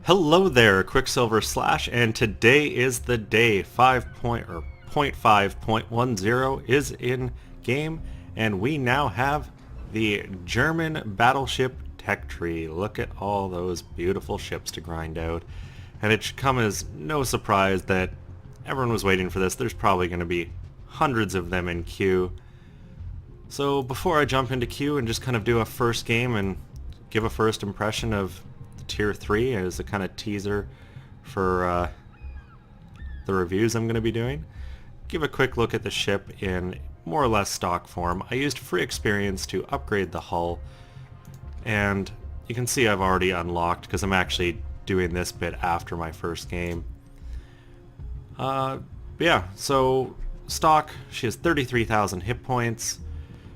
Hello there, Qckslvrslash, and today is the day. 5.5.10 is in game, and we now have the German battleship tech tree. Look at all those beautiful ships to grind out. And it should come as no surprise that everyone was waiting for this. There's probably going to be hundreds of them in queue. So before I jump into queue and just kind of do a first game and give a first impression of Tier 3 as a kind of teaser for the reviews I'm going to be doing, give a quick look at the ship in more or less stock form. I used free experience to upgrade the hull, and you can see I've already unlocked because I'm actually doing this bit after my first game. Yeah, so stock, she has 33,000 hit points,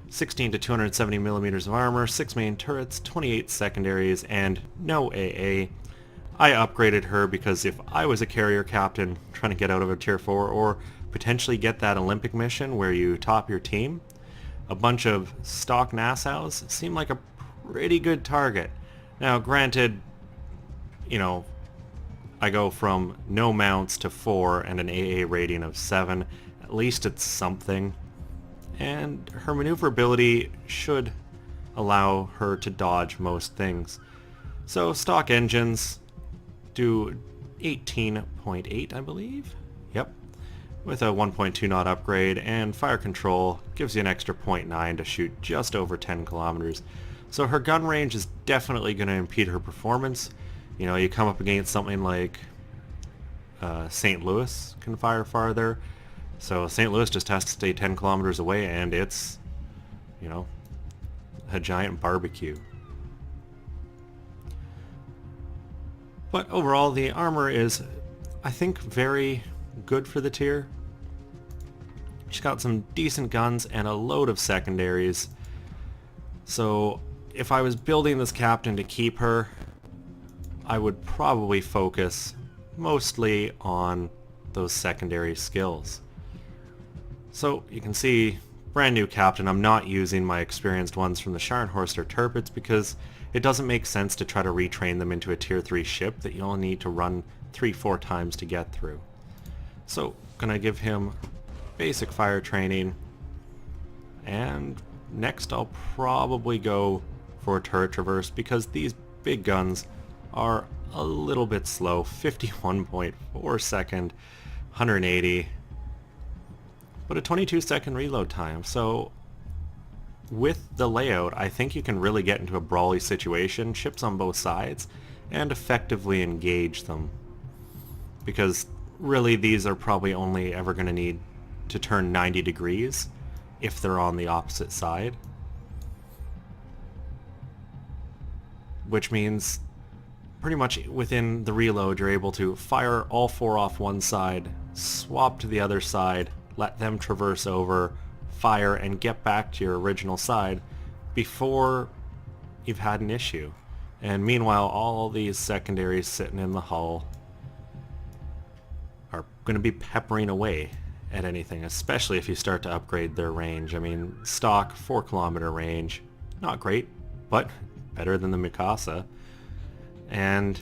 16 to 270 millimeters of armor, 6 main turrets, 28 secondaries, and no AA. I upgraded her because if I was a carrier captain trying to get out of a tier 4 or potentially get that Olympic mission where you top your team, a bunch of stock Nassaus seem like a pretty good target. Now granted, you know, I go from no mounts to 4 and an AA rating of 7. At least it's something. And her maneuverability should allow her to dodge most things. So stock engines do 18.8, I believe. Yep. With a 1.2 knot upgrade, and fire control gives you an extra 0.9 to shoot just over 10 kilometers. So her gun range is definitely going to impede her performance. You know, you come up against something like St. Louis can fire farther. So St. Louis just has to stay 10 kilometers away, and it's, you know, a giant barbecue. But overall, the armor is, I think, very good for the tier. She's got some decent guns and a load of secondaries. So if I was building this captain to keep her, I would probably focus mostly on those secondary skills. So you can see, brand new captain, I'm not using my experienced ones from the Scharnhorst or Tirpitz because it doesn't make sense to try to retrain them into a tier 3 ship that you only need to run 3-4 times to get through. So gonna give him basic fire training, and next I'll probably go for a turret traverse because these big guns are a little bit slow. 51.4 second, 180, but a 22 second reload time. So with the layout, I think you can really get into a brawly situation, ships on both sides, and effectively engage them. Because really these are probably only ever going to need to turn 90 degrees if they're on the opposite side. Which means pretty much within the reload you're able to fire all 4 off one side, swap to the other side, let them traverse over, fire, and get back to your original side before you've had an issue. And meanwhile, all these secondaries sitting in the hull are going to be peppering away at anything, especially if you start to upgrade their range. I mean, stock 4 kilometer range, not great, but better than the Mikasa. And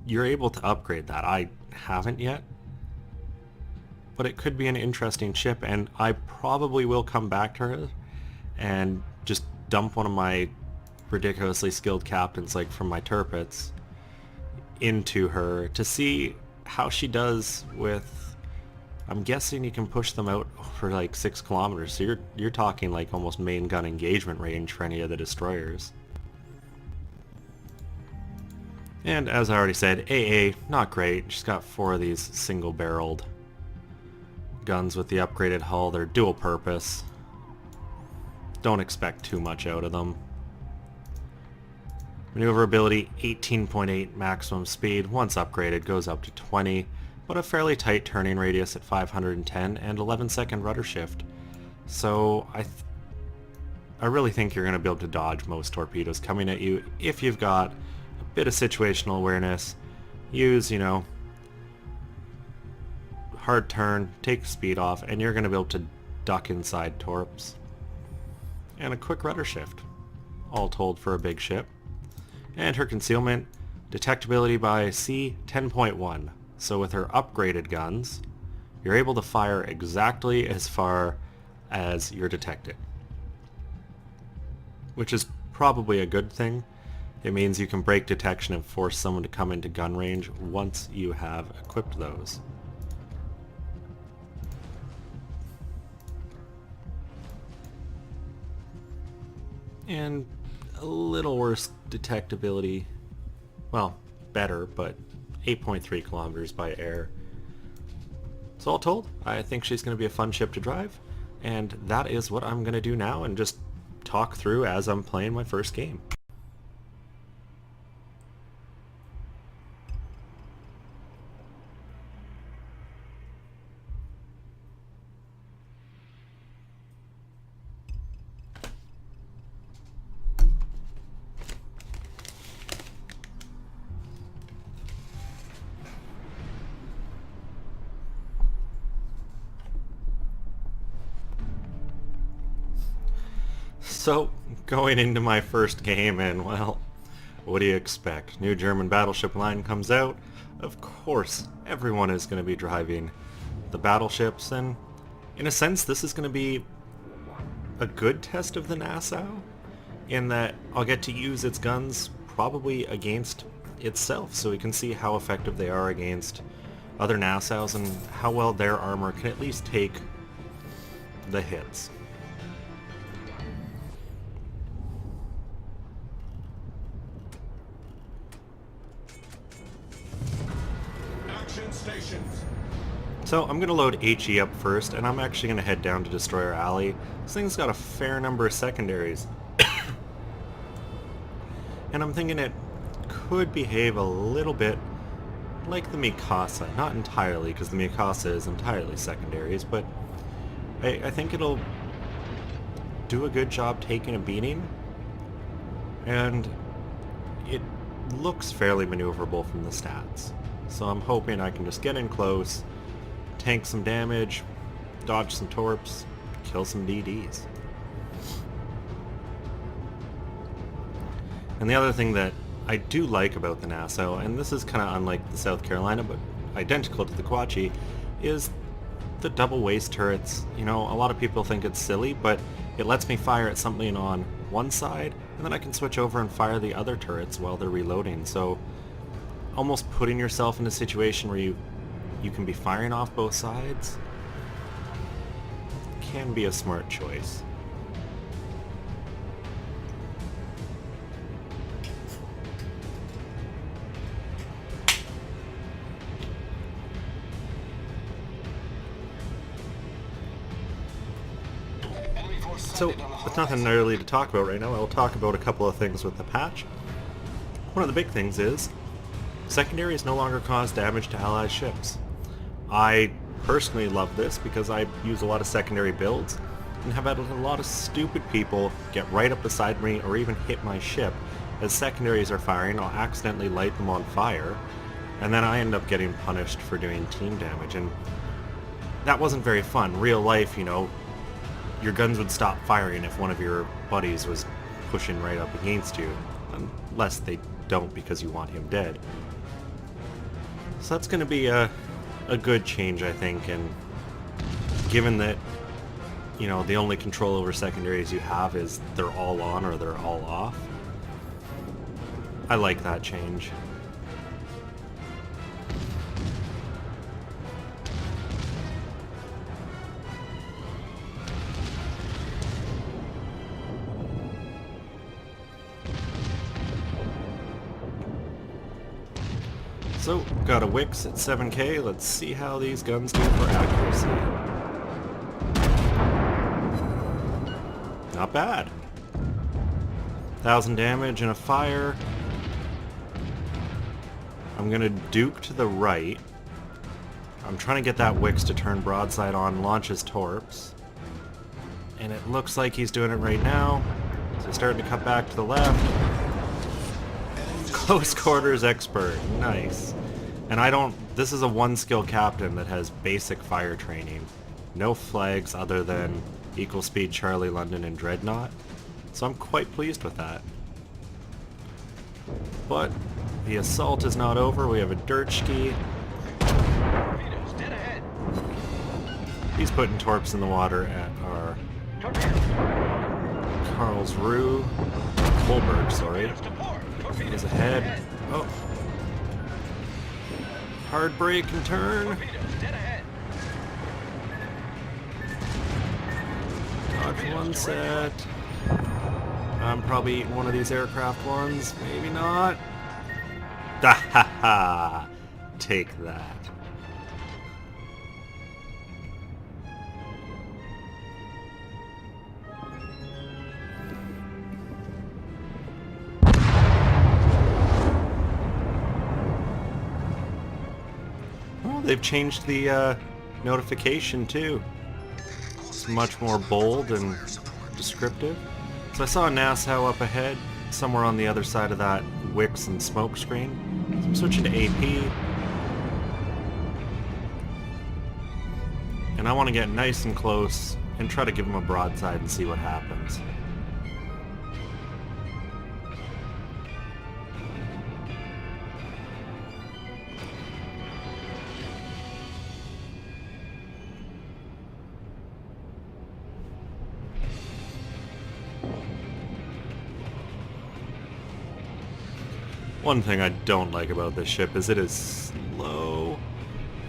you're able to upgrade that. I haven't yet, but it could be an interesting ship, and I probably will come back to her and just dump one of my ridiculously skilled captains, like from my Tirpitz, into her to see how she does with, I'm guessing you can push them out for like 6 kilometers, so you're talking like almost main gun engagement range for any of the destroyers. And as I already said, AA, not great. She's got 4 of these single-barreled guns with the upgraded hull. They're dual purpose. Don't expect too much out of them. Maneuverability 18.8 maximum speed. Once upgraded goes up to 20, but a fairly tight turning radius at 510 and 11 second rudder shift. So I really think you're going to be able to dodge most torpedoes coming at you if you've got a bit of situational awareness. Use, you know, hard turn, take speed off, and you're going to be able to duck inside torps. And a quick rudder shift, all told for a big ship. And her concealment, Detectability by C, 10.1. So with her upgraded guns, you're able to fire exactly as far as you're detected. Which is probably a good thing. It means you can break detection and force someone to come into gun range once you have equipped those. And a little worse detectability. Well, better, but 8.3 kilometers by air. So all told, I think she's going to be a fun ship to drive, and that is what I'm going to do now and just talk through as I'm playing my first game. So, going into my first game, and well, what do you expect? New German battleship line comes out. Of course, everyone is going to be driving the battleships, and in a sense, this is going to be a good test of the Nassau, in that I'll get to use its guns probably against itself, so we can see how effective they are against other Nassaus and how well their armor can at least take the hits. So I'm going to load HE up first, and I'm actually going to head down to Destroyer Alley. This thing's got a fair number of secondaries. And I'm thinking it could behave a little bit like the Mikasa. Not entirely, because the Mikasa is entirely secondaries, but I think it'll do a good job taking a beating. And it looks fairly maneuverable from the stats. So I'm hoping I can just get in close, tank some damage, dodge some torps, kill some DDs. And the other thing that I do like about the Nassau, and this is kind of unlike the South Carolina, but identical to the Qckslvrslash, is the double waist turrets. You know, a lot of people think it's silly, but it lets me fire at something on one side, and then I can switch over and fire the other turrets while they're reloading. So almost putting yourself in a situation where you can be firing off both sides can be a smart choice. So, with nothing really to talk about right now, I'll talk about a couple of things with the patch. One of the big things is secondaries no longer cause damage to allied ships. I personally love this because I use a lot of secondary builds and have had a lot of stupid people get right up beside me or even hit my ship. As secondaries are firing, I'll accidentally light them on fire, and then I end up getting punished for doing team damage, and that wasn't very fun. Real life, you know, your guns would stop firing if one of your buddies was pushing right up against you, unless they don't because you want him dead. So that's going to be a good change, I think, and given that, you know, the only control over secondaries you have is they're all on or they're all off, I like that change. So, got a Wix at 7k, let's see how these guns do for accuracy. Not bad. 1,000 damage and a fire. I'm gonna duke to the right. I'm trying to get that Wix to turn broadside on, launch his torps. And it looks like he's doing it right now. So he's starting to cut back to the left. Close quarters expert, nice. And this is a one skill captain that has basic fire training. No flags other than equal speed Charlie, London, and Dreadnought. So I'm quite pleased with that. But The assault is not over. We have a dirt ski. He's putting torps in the water at our Karlsruhe. Holberg, sorry. He's ahead. Oh. Hard brake and turn. Dodge one set. I'm probably eating one of these aircraft ones. Maybe not. Ha ha ha! Take that. Oh, they've changed the notification too. It's much more bold and descriptive. So I saw a Nassau up ahead, somewhere on the other side of that wicks and smoke screen. So I'm switching to AP. And I want to get nice and close and try to give him a broadside and see what happens. One thing I don't like about this ship is it is slow.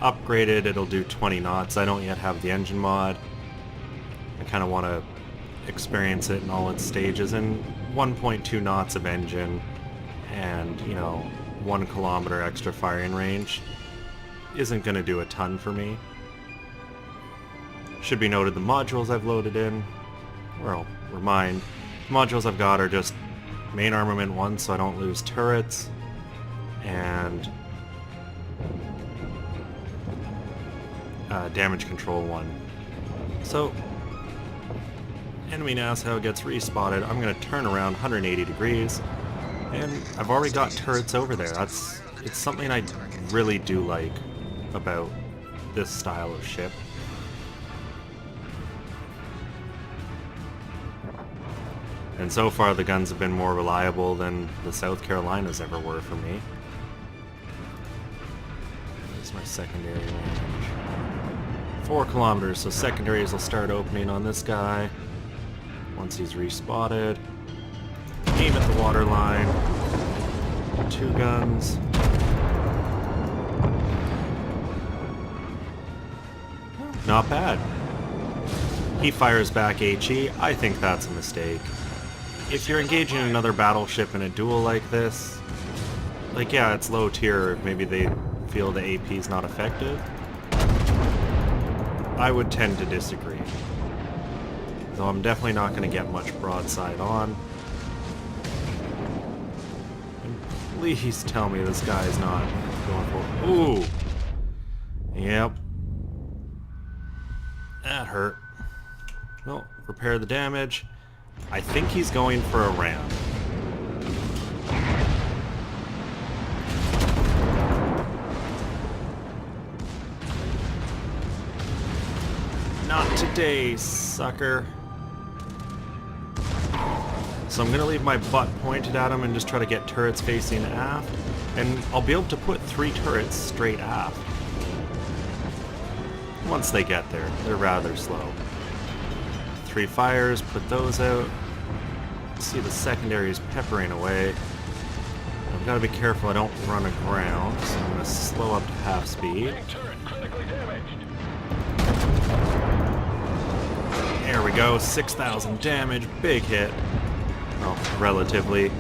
Upgraded, it'll do 20 knots. I don't yet have the engine mod. I kind of want to experience it in all its stages, and 1.2 knots of engine and, you know, 1 kilometer extra firing range isn't going to do a ton for me. Should be noted the modules I've loaded in, well, remind, the modules I've got are just main armament 1 so I don't lose turrets, and damage control 1. So, enemy Nassau gets respotted. I'm going to turn around 180 degrees, and I've already got turrets over there. It's something I really do like about this style of ship. And so far the guns have been more reliable than the South Carolinas ever were for me. There's my secondary range. 4 kilometers, so secondaries will start opening on this guy once he's respotted. Aim at the water line. 2 guns. Not bad. He fires back HE. I think that's a mistake. If you're engaging another battleship in a duel like this, like, yeah, it's low tier, maybe they feel the AP is not effective. I would tend to disagree. Though I'm definitely not going to get much broadside on. And please tell me this guy is not going for... Ooh! Yep. That hurt. Well, repair the damage. I think he's going for a ram. Not today, sucker. So I'm going to leave my butt pointed at him and just try to get turrets facing aft. And I'll be able to put 3 turrets straight aft. Once they get there, they're rather slow. 3 fires, put those out. See the secondaries peppering away. I've got to be careful I don't run aground, so I'm going to slow up to half speed. There we go, 6,000 damage, big hit. Well, relatively.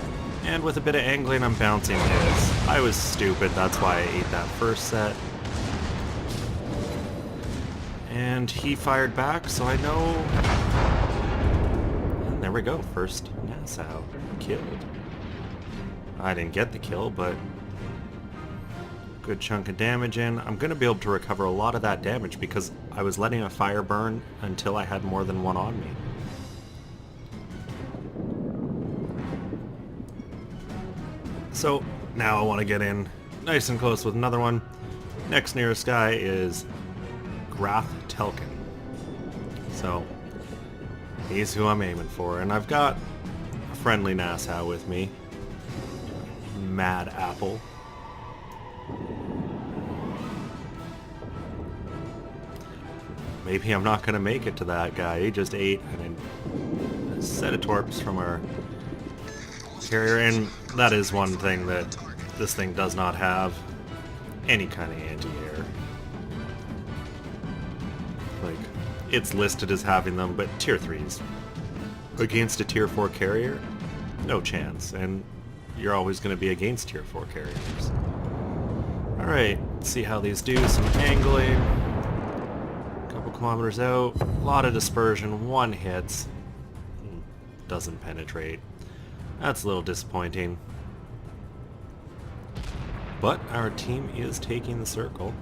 And with a bit of angling, I'm bouncing his. I was stupid, that's why I ate that first set. And he fired back, so I know... And there we go, first Nassau killed. I didn't get the kill, but good chunk of damage in. I'm going to be able to recover a lot of that damage because I was letting a fire burn until I had more than one on me. So now I want to get in nice and close with another one. Next nearest guy is Graf Telken. So he's who I'm aiming for, and I've got a friendly Nassau with me. Mad Apple. Maybe I'm not going to make it to that guy. He just ate a set of torps from our carrier, and that is one thing that this thing does not have. Any kind of anti-air. Like, it's listed as having them, but tier 3s. Against a tier 4 carrier? No chance, and you're always going to be against tier 4 carriers. Alright, let's see how these do. Some angling. Couple kilometers out. A lot of dispersion. One hits. Doesn't penetrate. That's a little disappointing. But our team is taking the circle.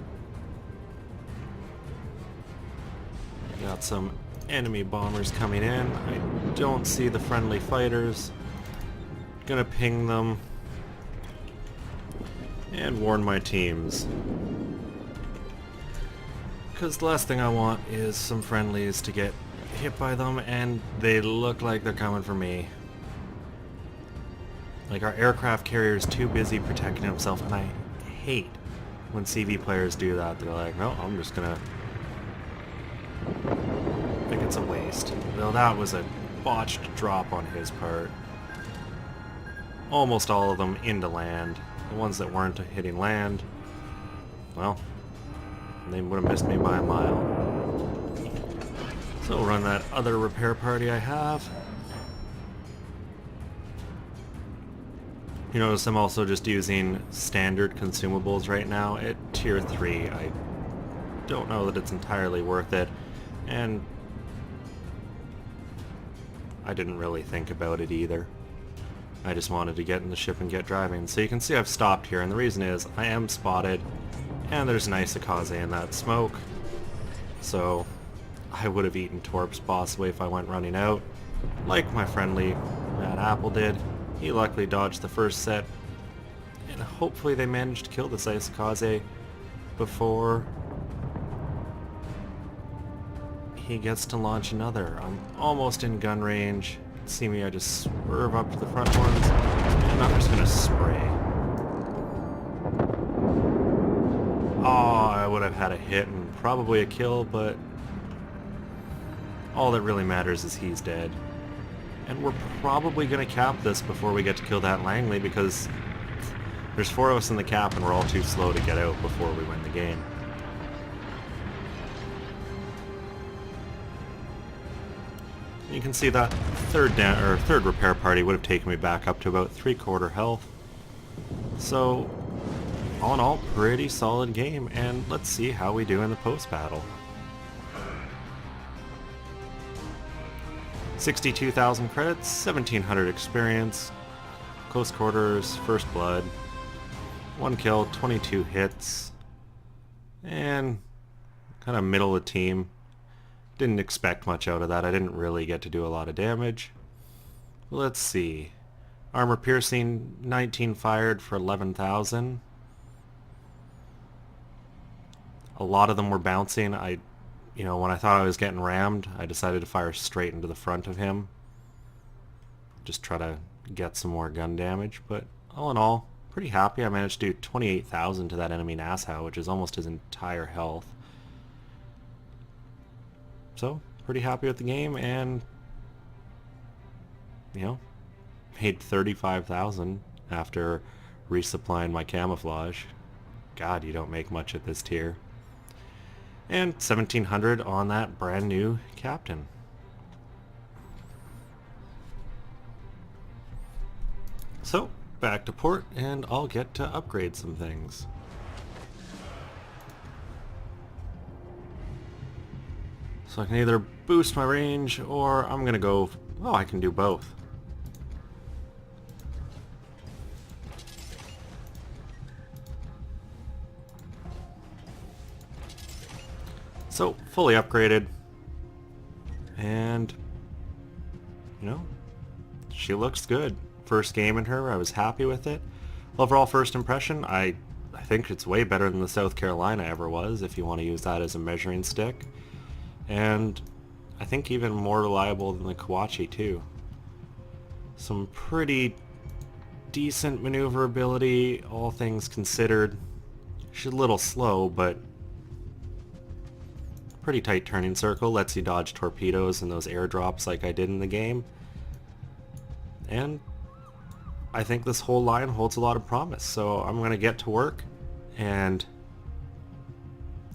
Got some enemy bombers coming in. I don't see the friendly fighters. Gonna ping them and warn my teams, because the last thing I want is some friendlies to get hit by them, and they look like they're coming for me. Like, our aircraft carrier is too busy protecting himself, and I hate when CV players do that. They're like, no, I'm just gonna... I think it's a waste. Though that was a botched drop on his part. Almost all of them into land. The ones that weren't hitting land, well, they would have missed me by a mile. So we'll run that other repair party I have. You notice I'm also just using standard consumables right now at tier 3. I don't know that it's entirely worth it, and I didn't really think about it either. I just wanted to get in the ship and get driving. So you can see I've stopped here, and the reason is I am spotted, and there's an Qckslvrslash in that smoke. So I would have eaten torps possibly if I went running out, like my friendly Mad Apple did. He luckily dodged the first set, and hopefully they managed to kill this Qckslvrslash before he gets to launch another. I'm almost in gun range. See me, I just swerve up to the front ones, and I'm just gonna spray. Oh, I would have had a hit and probably a kill, but all that really matters is he's dead. And we're probably gonna cap this before we get to kill that Langley, because there's 4 of us in the cap and we're all too slow to get out before we win the game. You can see that third repair party would have taken me back up to about 3/4 health. So, all in all, pretty solid game, and let's see how we do in the post-battle. 62,000 credits, 1,700 experience, close quarters, first blood, 1 kill, 22 hits, and kind of middle of the team. Didn't expect much out of that. I didn't really get to do a lot of damage. Let's see. Armor piercing, 19 fired for 11,000. A lot of them were bouncing. When I thought I was getting rammed, I decided to fire straight into the front of him. Just try to get some more gun damage, but all in all, pretty happy. I managed to do 28,000 to that enemy Nassau, which is almost his entire health. So, pretty happy with the game, and, made 35,000 after resupplying my camouflage. God, you don't make much at this tier. And 1,700 on that brand new captain. So, back to port, and I'll get to upgrade some things. So I can either boost my range, or I'm gonna go... Oh, I can do both. So, fully upgraded. And, she looks good. First game in her, I was happy with it. Overall first impression, I think it's way better than the South Carolina ever was, if you want to use that as a measuring stick. And I think even more reliable than the Kawachi too. Some pretty decent maneuverability, all things considered. She's a little slow, but pretty tight turning circle, lets you dodge torpedoes and those airdrops like I did in the game. And I think this whole line holds a lot of promise, so I'm going to get to work and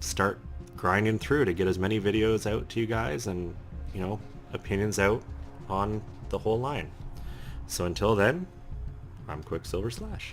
start grinding through to get as many videos out to you guys and, you know, opinions out on the whole line. So until then, I'm Qckslvrslash.